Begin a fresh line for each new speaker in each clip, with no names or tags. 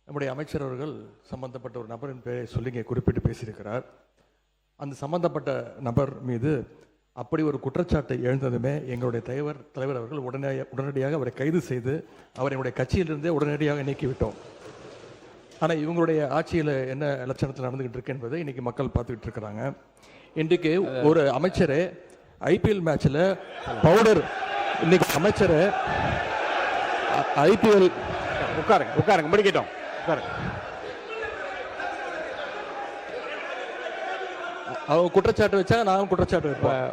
நம்முடைய அமைச்சர் அவர்கள் சம்பந்தப்பட்ட ஒரு நபரின் பெயரை சொல்லி இங்கே குறிப்பிட்டு பேசியிருக்கிறார். அந்த சம்பந்தப்பட்ட நபர் மீது அப்படி ஒரு குற்றச்சாட்டை எழுந்ததுமே எங்களுடைய தலைவர் அவர்கள் உடனடியாக அவரை கைது செய்து அவருடைய கட்சியிலிருந்தே உடனடியாக நீக்கிவிட்டோம். ஆனால் இவங்களுடைய ஆட்சியில் என்ன லட்சணத்தில் நடந்துகிட்டு இருக்கு என்பதை இன்னைக்கு மக்கள் பார்த்துக்கிட்டு இருக்கிறாங்க. இன்றைக்கு ஒரு அமைச்சரே ஐபிஎல் மேட்சில் பவுடர், இன்னைக்கு அமைச்சரை ஐபிஎல்
உட்காருங்க முடிக்கிட்டோம்.
அவங்க குற்றச்சாட்டு வச்சா நான் குற்றச்சாட்டு வைப்பேன்.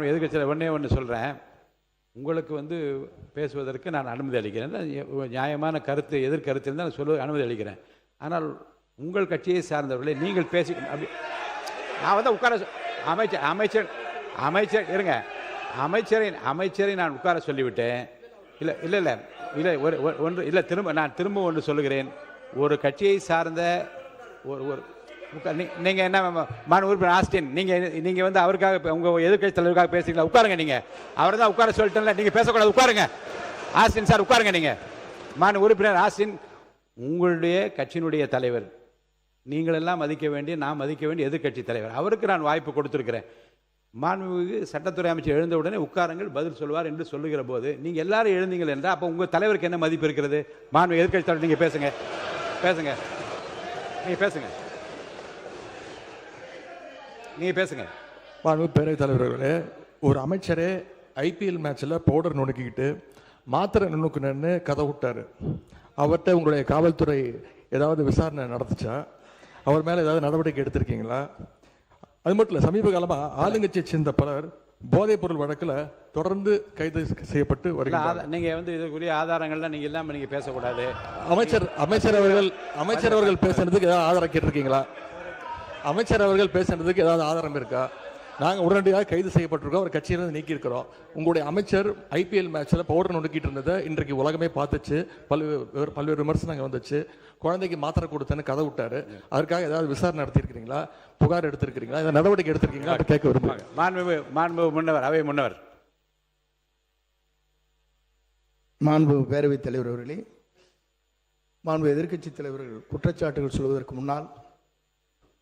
எதுக்கு ஒன்னே ஒன்று சொல்கிறேன். உங்களுக்கு பேசுவதற்கு நான் அனுமதி அளிக்கிறேன். நியாயமான கருத்து எதிர்கருத்து இருந்தால் நான் சொல்ல அனுமதி அளிக்கிறேன். ஆனால் உங்கள் கட்சியை சார்ந்தவர்களே நீங்கள் பேசி நான் உட்கார அமைச்சர் இருங்க, அமைச்சரை நான் உட்கார சொல்லிவிட்டேன். இல்லை ஒன்று இல்லை, நான் திரும்ப ஒன்று சொல்லுகிறேன். ஒரு கட்சியை சார்ந்த ஒரு நீங்கள் என்ன மாநில உறுப்பினர் ஆஸ்டின், நீங்கள் அவருக்காக உங்கள் எதிர்கட்சி தலைவருக்காக பேசுறீங்களா? உட்காருங்க. நீங்கள் அவரை தான் உட்கார சொல்லிட்டேன்ல, நீங்கள் பேசக்கூடாது. உட்காருங்க ஆஸ்டின் சார், உட்காருங்க. நீங்கள் மாநில உறுப்பினர் ஆஸ்டின், உங்களுடைய கட்சியினுடைய தலைவர், நீங்கள் எல்லாம் மதிக்க வேண்டிய, நான் மதிக்க வேண்டிய எதிர்கட்சி தலைவர், அவருக்கு நான் வாய்ப்பு கொடுத்துருக்கிறேன். மாண்புமிகு சட்டத்துறை அமைச்சர் எழுந்த உடனே உட்காருங்கள், பதில் சொல்வார் என்று சொல்லுகிற போது நீங்கள் எல்லாரும் எழுந்தீங்கள் என்றால் அப்போ உங்கள் தலைவருக்கு என்ன மதிப்பு இருக்கிறது? மாண்புமிகு எதிர்கட்சி தலைவர், நீங்கள் பேசுங்க. நீங்கள் பேசுங்க.
மாண்புமிகு பேரவைத் தலைவர்களே, ஒரு அமைச்சரே ஐபிஎல் மேட்ச்சில் பவுடர் நுணுக்கிக்கிட்டு மாத்திரை நுணுக்குன்னு கதை விட்டார். அவர்கிட்ட உங்களுடைய காவல்துறை ஏதாவது விசாரணை நடத்துச்சா? அவர் மேலே ஏதாவது நடவடிக்கை எடுத்திருக்கீங்களா? அது மட்டும் இல்லை, சமீப காலமாக ஆளுங்கட்சியை சேர்ந்த பலர் போதைப் பொருள் வழக்கில் தொடர்ந்து கைது செய்யப்பட்டு வருகிறார்.
நீங்கள் இதுக்குரிய ஆதாரங்கள்லாம் நீங்கள் இல்லாமல் நீங்கள் பேசக்கூடாது.
அமைச்சர் அவர்கள் பேசுறதுக்கு ஏதாவது ஆதாரம் கேட்டிருக்கீங்களா? அமைச்சர் அவர்கள் பேசுறதுக்கு ஏதாவது ஆதாரம் இருக்கா? நாங்கள் உடனடியாக கைது செய்யப்பட்டிருக்கோம், அவர் கட்சியிலிருந்து நீக்கியிருக்கிறோம். உங்களுடைய அமைச்சர் ஐபிஎல் மேட்ச்சில் பவுடர் நொடுக்கிட்டு இருந்ததை இன்றைக்கு உலகமே பார்த்துச்சு. பல்வேறு விமர்சனங்கள் வந்துச்சு. குழந்தைக்கு மாத்திரை கொடுத்தேன்னு கதை விட்டாரு. அதற்காக ஏதாவது விசாரணை நடத்தியிருக்கிறீங்களா? புகார் எடுத்திருக்கிறீங்களா? ஏதாவது நடவடிக்கை எடுத்திருக்கீங்களா? கேட்க விரும்புகிறாங்க.
மாண்பு பேரவைத் தலைவர் அவர்களே, மாண்பு எதிர்க்கட்சி தலைவர்கள் குற்றச்சாட்டுகள் சொல்வதற்கு முன்னால்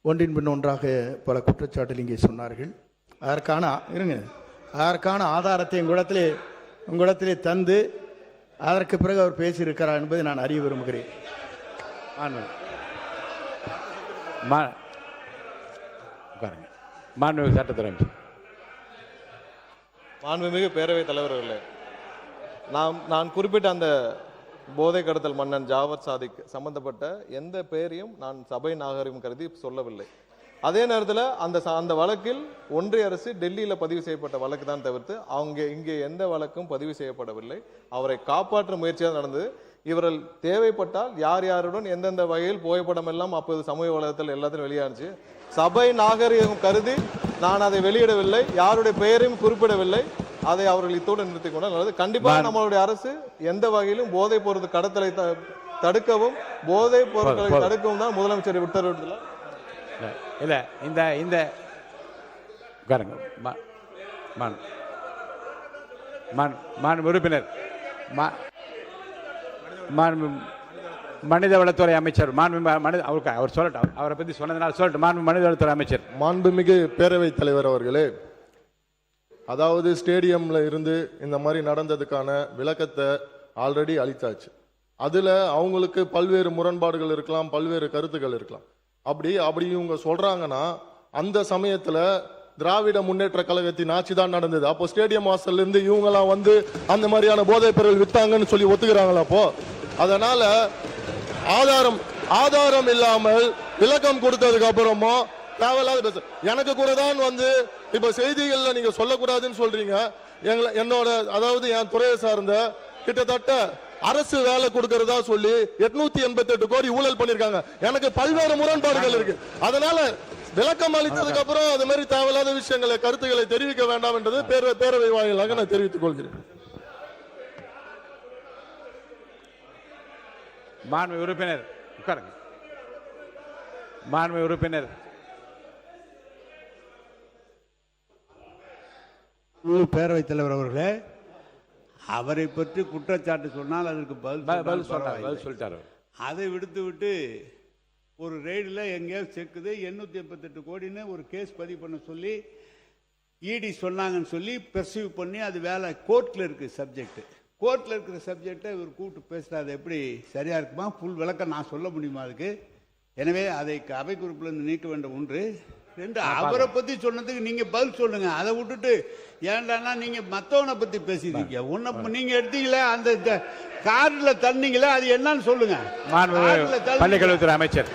ஒன்றின் பின் ஒன்றாக பல குற்றச்சாட்டுகள் இங்கே சொன்னார்கள். அதற்கான ஆதாரத்தை உங்களிடத்திலே தந்து அதற்கு பிறகு அவர் பேசியிருக்கிறார் என்பதை நான் அறிய விரும்புகிறேன்.
மாண்புமிகு பேரவைத் தலைவர்களே, நான் குறிப்பிட்ட அந்த போதை கடத்தல் மன்னன் ஜாவத் சாதிக் சம்பந்தப்பட்ட எந்த பெயரையும் நான் சபை நாகரிகம் கருதி சொல்லவில்லை. அதே நேரத்தில் அந்த வழக்கில் ஒன்றிய அரசு டெல்லியில் பதிவு செய்யப்பட்ட வழக்கு தான் தவிர்த்து இங்கே எந்த வழக்கும் பதிவு செய்யப்படவில்லை. அவரை காப்பாற்ற முயற்சியாக நடந்தது. இவர்கள் தேவைப்பட்டால் யாருடன் எந்தெந்த வகையில் புகைப்படம் எல்லாம் அப்போது சமூக வலைதளத்தில் எல்லாத்திலும் வெளியானுச்சு. சபை நாகரிகம் கருதி நான் அதை வெளியிடவில்லை, யாருடைய பெயரையும் குறிப்பிடவில்லை. அதை அவர்கள் இத்தோடு நிறுத்திக் கொண்டால் நல்லது. கண்டிப்பாக நம்மளுடைய அரசு எந்த வகையிலும் போதைப் பொருள் கடத்தலை தடுக்கவும் போதைப் பொருட்களை தடுக்கவும் தான் முதலமைச்சர் உத்தரவிட்டுள்ளார்.
இல்ல இந்த உறுப்பினர் மனிதவளத்துறை அமைச்சர் அவர் சொல்லட்டும், அவரை பத்தி சொன்னதுனால சொல்லட்டும். மனிதவளத்துறை அமைச்சர்.
மாண்புமிகு பேரவைத் தலைவர் அவர்களே, அதாவது ஸ்டேடியம்ல இருந்து இந்த மாதிரி நடந்ததுக்கான விளக்கத்தை ஆல்ரெடி அளித்தாச்சு. அதுல அவங்களுக்கு பல்வேறு முரண்பாடுகள் இருக்கலாம், பல்வேறு கருத்துக்கள் இருக்கலாம். அப்படி இவங்க சொல்றாங்கன்னா அந்த சமயத்துல திராவிட முன்னேற்ற கழகத்தின் ஆட்சி தான் நடந்தது. அப்போ ஸ்டேடியம் வாசல்ல இருந்து இவங்கெல்லாம் அந்த மாதிரியான போதைப் பொருள் வித்தாங்கன்னு சொல்லி ஒத்துக்கிறாங்களா? அப்போ அதனால ஆதாரம் இல்லாமல் விளக்கம் கொடுத்ததுக்கு அப்புறமா தேவையில்லாத பேச எனக்கு கூட தான் இப்ப செய்திகள்ல நீங்க சொல்லக்கூடாதுன்னு சொல்றீங்க. என்னோட அதாவது என் துறையை சார்ந்த கிட்டத்தட்ட அரசு வேலை கொடுக்கறதா சொல்லி 888 கோடி ஊழல் பண்ணிருக்காங்க. எனக்கு பல்வேறு முரண்பாடுகள் இருக்கு. அதனால விளக்கம் அளித்ததுக்கு அப்புறம் அது மாதிரி தேவையில்லாத விஷயங்களை கருத்துக்களை தெரிவிக்க வேண்டாம் என்றது பேரவை வாயிலாக நான் தெரிவித்துக் கொள்கிறேன்.
மாண்பு உறுப்பினர் உட்காருங்க. மாண்பு உறுப்பினர்
பேரவைத் தலைவர் அவர்களே, அவரை பற்றி குற்றச்சாட்டு சொன்னால் அதற்கு பதில்
சொல்லிட்டார்.
அதை விட்டு ஒரு ரெய்டில் எங்கேயாவது செக்குது 888 கோடின்னு ஒரு கேஸ் பதிவு பண்ண சொல்லி இடி சொன்னாங்கன்னு சொல்லி பெர்சீவ் பண்ணி அது வேலை கோர்ட்டில் இருக்குது சப்ஜெக்ட். கோர்ட்டில் இருக்கிற சப்ஜெக்டை இவர் கூப்பிட்டு பேசுகிறாரு எப்படி சரியாக இருக்குமா? ஃபுல் விளக்கம் நான் சொல்ல முடியுமா அதுக்கு? எனவே அதை அவை குறிப்பிலிருந்து நீக்க வேண்டும். 1. 2, அவரை பற்றி சொன்னதுக்கு நீங்கள் பதில் சொல்லுங்க. அதை விட்டுட்டு ஏன்டானா நீங்கள் மற்றவனை பற்றி பேசியிருக்கீங்க. உன்னை நீங்கள் எடுத்தீங்களே அந்த காரில் தண்ணீங்களே அது என்னன்னு சொல்லுங்க.
பள்ளிக்கல்வித்துறை அமைச்சர்